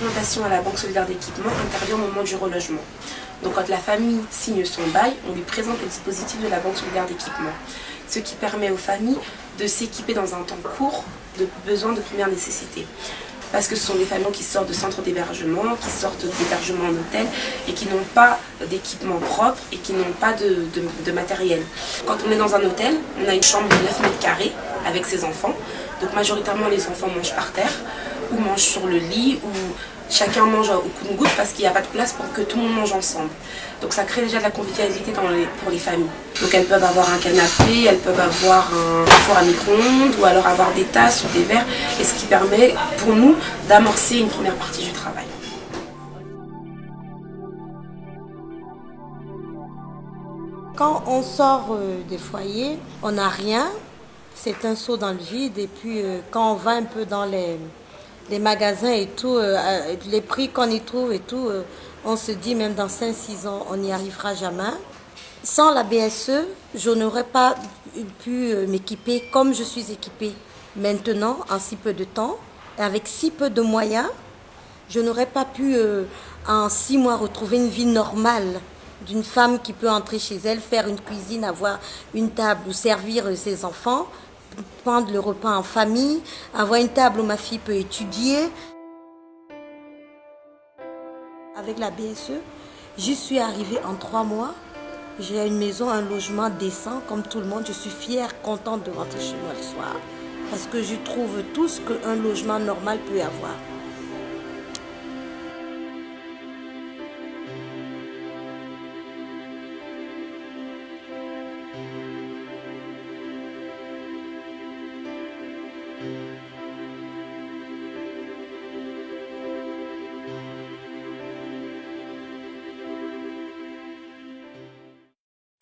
l'implantation à la Banque solidaire d'équipement intervient au moment du relogement. Donc quand la famille signe son bail, on lui présente le dispositif de la Banque solidaire d'équipement, ce qui permet aux familles de s'équiper dans un temps court de besoins de première nécessité. Parce que ce sont des familles qui sortent de centres d'hébergement, qui sortent d'hébergement en hôtel et qui n'ont pas d'équipement propre et qui n'ont pas de matériel. Quand on est dans un hôtel, on a une chambre de 9 mètres carrés avec ses enfants. Donc majoritairement les enfants mangent par terre ou mangent sur le lit ou chacun mange au compte-gouttes parce qu'il n'y a pas de place pour que tout le monde mange ensemble. Donc ça crée déjà de la convivialité pour les familles. Donc elles peuvent avoir un canapé, elles peuvent avoir un four à micro-ondes ou alors avoir des tasses ou des verres, et ce qui permet pour nous d'amorcer une première partie du travail. Quand on sort des foyers, on n'a rien, c'est un saut dans le vide, et puis quand on va un peu dans les magasins et tout, les prix qu'on y trouve et tout, on se dit même dans 5-6 ans, on n'y arrivera jamais. Sans la BSE, je n'aurais pas pu m'équiper comme je suis équipée maintenant, en si peu de temps, et avec si peu de moyens. Je n'aurais pas pu, en 6 mois, retrouver une vie normale d'une femme qui peut entrer chez elle, faire une cuisine, avoir une table où servir ses enfants, prendre le repas en famille, avoir une table où ma fille peut étudier. Avec la BSE, j'y suis arrivée en 3 mois. J'ai une maison, un logement décent, comme tout le monde. Je suis fière, contente de rentrer chez moi le soir. Parce que je trouve tout ce qu'un logement normal peut avoir.